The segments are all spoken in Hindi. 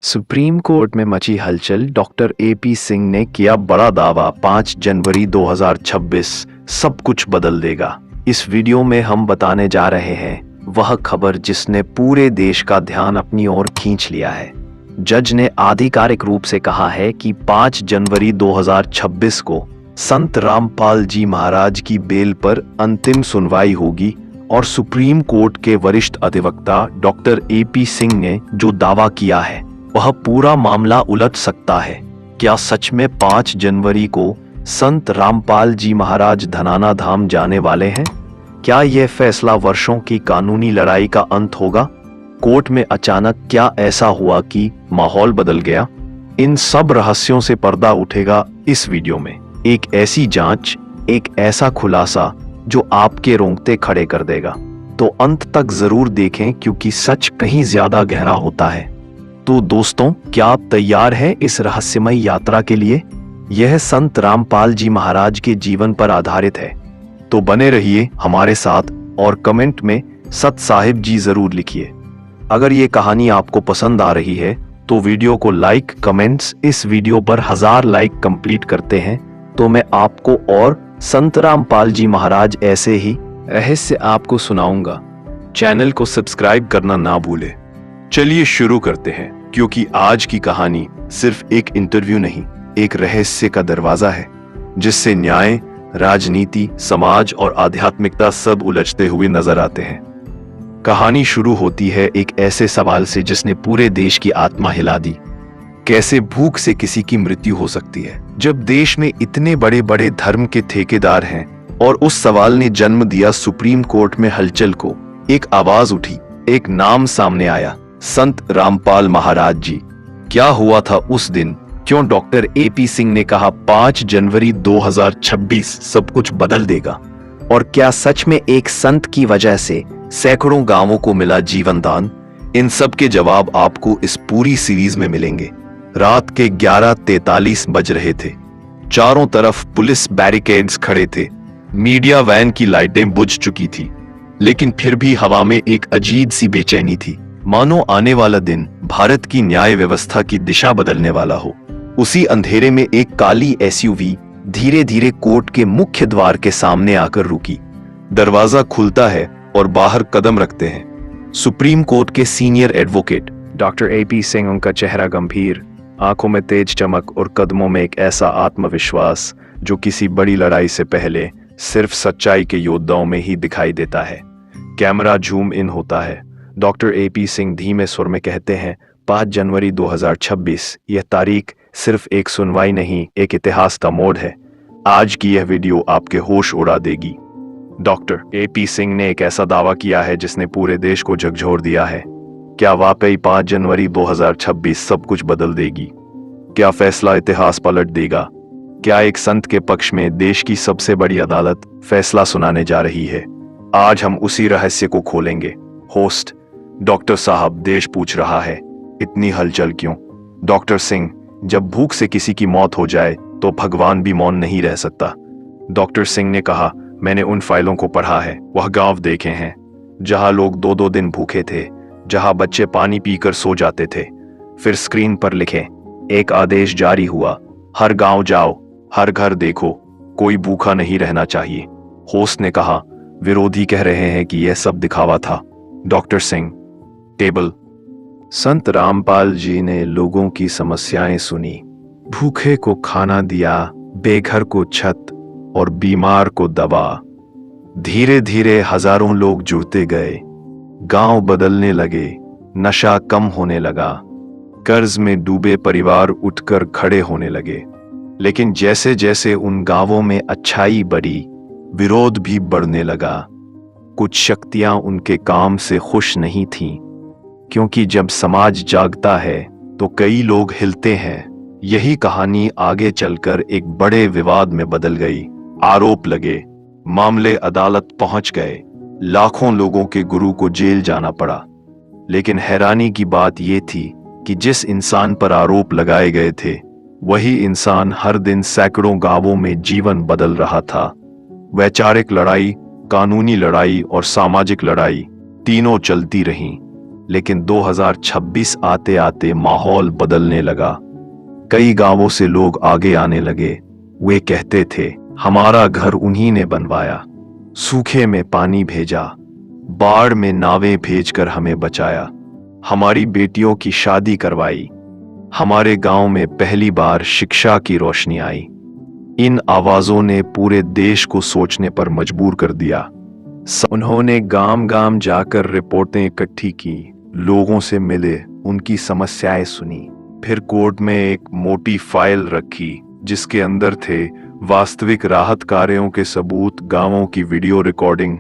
सुप्रीम कोर्ट में मची हलचल। डॉक्टर एपी सिंह ने किया बड़ा दावा, 5 जनवरी 2026 सब कुछ बदल देगा। इस वीडियो में हम बताने जा रहे हैं वह खबर जिसने पूरे देश का ध्यान अपनी ओर खींच लिया है। जज ने आधिकारिक रूप से कहा है कि 5 जनवरी 2026 को संत रामपाल जी महाराज की बेल पर अंतिम सुनवाई होगी और सुप्रीम कोर्ट के वरिष्ठ अधिवक्ता डॉक्टर एपी सिंह ने जो दावा किया है वह पूरा मामला उलट सकता है। क्या सच में 5 जनवरी को संत रामपाल जी महाराज धनाना धाम जाने वाले हैं? क्या यह फैसला वर्षों की कानूनी लड़ाई का अंत होगा? कोर्ट में अचानक क्या ऐसा हुआ कि माहौल बदल गया? इन सब रहस्यों से पर्दा उठेगा इस वीडियो में। एक ऐसी जांच, एक ऐसा खुलासा जो आपके रोंगटे खड़े कर देगा। तो अंत तक जरूर देखें क्योंकि सच कहीं ज्यादा गहरा होता है। तो दोस्तों, क्या आप तैयार हैं इस रहस्यमय यात्रा के लिए? यह संत रामपाल जी महाराज के जीवन पर आधारित है। तो बने रहिए हमारे साथ और कमेंट में सत साहिब जी जरूर लिखिए। अगर ये कहानी आपको पसंद आ रही है तो वीडियो को लाइक, कमेंट्स। इस वीडियो पर 1000 लाइक कंप्लीट करते हैं तो मैं आपको और संत रामपाल जी महाराज ऐसे ही रहस्य आपको सुनाऊंगा। चैनल को सब्सक्राइब करना ना भूले। चलिए शुरू करते हैं, क्योंकि आज की कहानी सिर्फ एक इंटरव्यू नहीं, एक रहस्य का दरवाजा है जिससे न्याय, राजनीति, समाज और आध्यात्मिकता सब उलझते हुए नजर आते हैं। कहानी शुरू होती है एक ऐसे सवाल से जिसने पूरे देश की आत्मा हिला दी। कैसे भूख से किसी की मृत्यु हो सकती है जब देश में इतने बड़े बड़े धर्म के ठेकेदार हैं? और उस सवाल ने जन्म दिया सुप्रीम कोर्ट में हलचल को। एक आवाज उठी, एक नाम सामने आया, संत रामपाल महाराज जी। क्या हुआ था उस दिन? क्यों डॉक्टर एपी सिंह ने कहा 5 जनवरी 2026 सब कुछ बदल देगा? और क्या सच में एक संत की वजह से सैकड़ों गांवों को मिला जीवन दान? इन सब के जवाब आपको इस पूरी सीरीज में मिलेंगे। रात के 11:43 बज रहे थे। चारों तरफ पुलिस बैरिकेड्स खड़े थे, मीडिया वैन की लाइटें बुझ चुकी थी, लेकिन फिर भी हवा में एक अजीब सी बेचैनी थी, मानो आने वाला दिन भारत की न्याय व्यवस्था की दिशा बदलने वाला हो। उसी अंधेरे में एक काली एसयूवी धीरे धीरे कोर्ट के मुख्य द्वार के सामने आकर रुकी। दरवाजा खुलता है और बाहर कदम रखते हैं सुप्रीम कोर्ट के senior advocate doctor AP Singh. उनका चेहरा गंभीर, आंखों में तेज चमक और कदमों में एक ऐसा आत्मविश्वास जो किसी बड़ी लड़ाई से पहले सिर्फ सच्चाई के योद्धाओं में ही दिखाई देता है। कैमरा जूम इन होता है। डॉक्टर एपी सिंह धीमे सुर में कहते हैं, 5 जनवरी 2026 यह तारीख सिर्फ एक सुनवाई नहीं, एक इतिहास का मोड़ है। आज की यह वीडियो आपके होश उड़ा देगी। डॉक्टर एपी सिंह ने एक ऐसा दावा किया है जिसने पूरे देश को झकझोर दिया है। क्या वाकई 5 जनवरी 2026 सब कुछ बदल देगी? क्या फैसला इतिहास पलट देगा? क्या एक संत के पक्ष में देश की सबसे बड़ी अदालत फैसला सुनाने जा रही है? आज हम उसी रहस्य को खोलेंगे। होस्ट: डॉक्टर साहब, देश पूछ रहा है, इतनी हलचल क्यों? डॉक्टर सिंह: जब भूख से किसी की मौत हो जाए तो भगवान भी मौन नहीं रह सकता। डॉक्टर सिंह ने कहा, मैंने उन फाइलों को पढ़ा है, वह गांव देखे हैं जहां लोग 2-2 दिन भूखे थे, जहां बच्चे पानी पीकर सो जाते थे। फिर स्क्रीन पर लिखे, एक आदेश जारी हुआ, हर गांव जाओ, हर घर देखो, कोई भूखा नहीं रहना चाहिए। होस्ट ने कहा, विरोधी कह रहे हैं कि यह सब दिखावा था। Doctor Singh: table. संत रामपाल जी ने लोगों की समस्याएं सुनी, भूखे को खाना दिया, बेघर को छत और बीमार को दवा। धीरे धीरे हजारों लोग जुड़ते गए, गांव बदलने लगे, नशा कम होने लगा, कर्ज में डूबे परिवार उठकर खड़े होने लगे। लेकिन जैसे जैसे उन गांवों में अच्छाई बढ़ी, विरोध भी बढ़ने लगा। कुछ शक्तियां उनके काम से खुश नहीं थीं, क्योंकि जब समाज जागता है तो कई लोग हिलते हैं। यही कहानी आगे चलकर एक बड़े विवाद में बदल गई। आरोप लगे, मामले अदालत पहुंच गए, लाखों लोगों के गुरु को जेल जाना पड़ा। लेकिन हैरानी की बात यह थी कि जिस इंसान पर आरोप लगाए गए थे वही इंसान हर दिन सैकड़ों गांवों में जीवन बदल रहा था। वैचारिक लड़ाई, कानूनी लड़ाई और सामाजिक लड़ाई तीनों चलती रहीं। लेकिन 2026 आते आते माहौल बदलने लगा। कई गांवों से लोग आगे आने लगे। वे कहते थे, हमारा घर उन्हीं ने बनवाया, सूखे में पानी भेजा, बाढ़ में नावें भेजकर हमें बचाया, हमारी बेटियों की शादी करवाई, हमारे गांव में पहली बार शिक्षा की रोशनी आई। इन आवाजों ने पूरे देश को सोचने पर मजबूर कर दिया। उन्होंने गांव गांव जाकर रिपोर्टें इकट्ठी की, लोगों से मिले, उनकी समस्याएं सुनी, फिर कोर्ट में एक मोटी फाइल रखी जिसके अंदर थे वास्तविक राहत कार्यों के सबूत, गांवों की वीडियो रिकॉर्डिंग,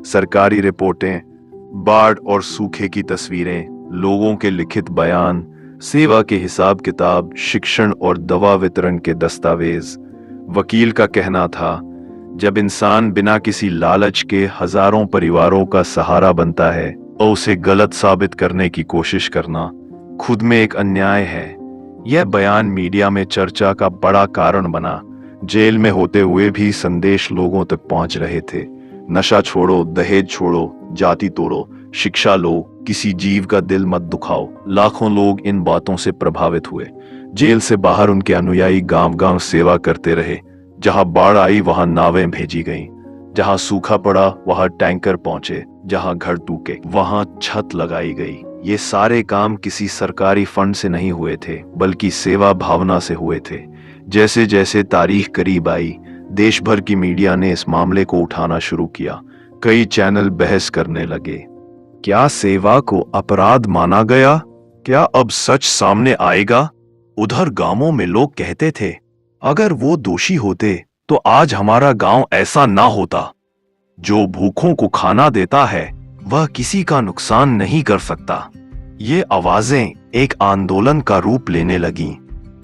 सरकारी रिपोर्टें, बाढ़ और सूखे की तस्वीरें, लोगों के लिखित बयान, सेवा के हिसाब किताब, शिक्षण और दवा वितरण के दस्तावेज। वकील का कहना था, जब इंसान बिना किसी लालच के हजारों परिवारों का सहारा बनता है और उसे गलत साबित करने की कोशिश करना खुद में एक अन्याय है। यह बयान मीडिया में चर्चा का बड़ा कारण बना। जेल में होते हुए भी संदेश लोगों तक पहुंच रहे थे, नशा छोड़ो, दहेज छोड़ो, जाति तोड़ो, शिक्षा लो, किसी जीव का दिल मत दुखाओ। लाखों लोग इन बातों से प्रभावित हुए। जेल से बाहर उनके अनुयायी गांव गांव सेवा करते रहे। जहां बाढ़ आई वहां नावें भेजी गईं, जहां सूखा पड़ा वहां टैंकर पहुंचे, जहां घर टूटे वहां छत लगाई गई। ये सारे काम किसी सरकारी फंड से नहीं हुए थे, बल्कि सेवा भावना से हुए थे। जैसे जैसे तारीख करीब आई, देश भर की मीडिया ने इस मामले को उठाना शुरू किया। कई चैनल बहस करने लगे, क्या सेवा को अपराध माना गया? क्या अब सच सामने आएगा? उधर गांवों में लोग कहते थे, अगर वो दोषी होते तो आज हमारा गांव ऐसा ना होता। जो भूखों को खाना देता है वह किसी का नुकसान नहीं कर सकता। ये आवाजें एक आंदोलन का रूप लेने लगीं।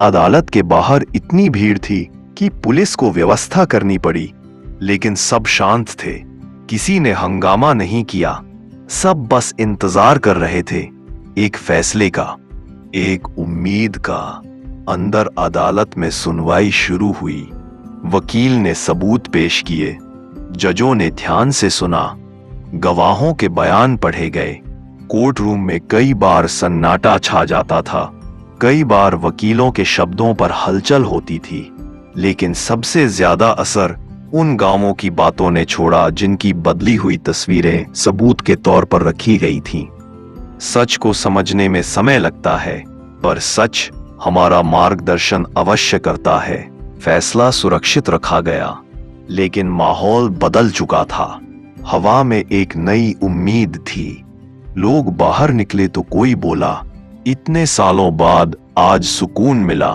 अदालत के बाहर इतनी भीड़ थी कि पुलिस को व्यवस्था करनी पड़ी, लेकिन सब शांत थे। किसी ने हंगामा नहीं किया। सब बस इंतजार कर रहे थे, एक फैसले का, एक उम्मीद का। अंदर अदालत में सुनवाई शुरू हुई। वकील ने सबूत पेश किए, जजों ने ध्यान से सुना, गवाहों के बयान पढ़े गए। कोर्ट रूम में कई बार सन्नाटा छा जाता था। कई बार वकीलों के शब्दों पर हलचल होती थी, लेकिन सबसे ज्यादा असर उन गांवों की बातों ने छोड़ा जिनकी बदली हुई तस्वीरें सबूत के तौर पर रखी गई थीं। सच को समझने में समय लगता है, पर सच हमारा मार्गदर्शन अवश्य करता है। फैसला सुरक्षित रखा गया, लेकिन माहौल बदल चुका था। हवा में एक नई उम्मीद थी। लोग बाहर निकले तो कोई बोला, इतने सालों बाद आज सुकून मिला।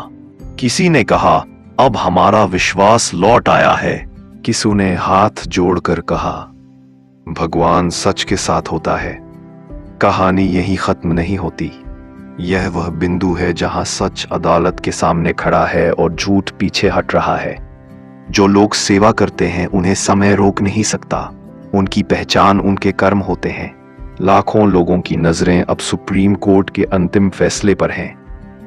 किसी ने कहा, अब हमारा विश्वास लौट आया है। किसी ने हाथ जोड़कर कहा, भगवान सच के साथ होता है। कहानी यही खत्म नहीं होती। यह वह बिंदु है जहां सच अदालत के सामने खड़ा है और झूठ पीछे हट रहा है। जो लोग सेवा करते हैं उन्हें समय रोक नहीं सकता। उनकी पहचान उनके कर्म होते हैं। लाखों लोगों की नजरें अब सुप्रीम कोर्ट के अंतिम फैसले पर हैं,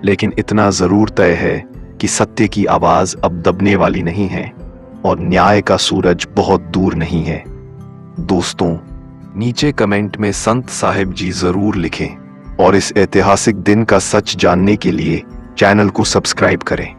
लेकिन इतना जरूर तय है कि सत्य की आवाज अब दबने वाली नहीं है और न्याय का सूरज बहुत दूर नहीं है। दोस्तों, नीचे कमेंट में संत साहिब जी जरूर लिखें और इस ऐतिहासिक दिन का सच जानने के लिए चैनल को सब्सक्राइब करें।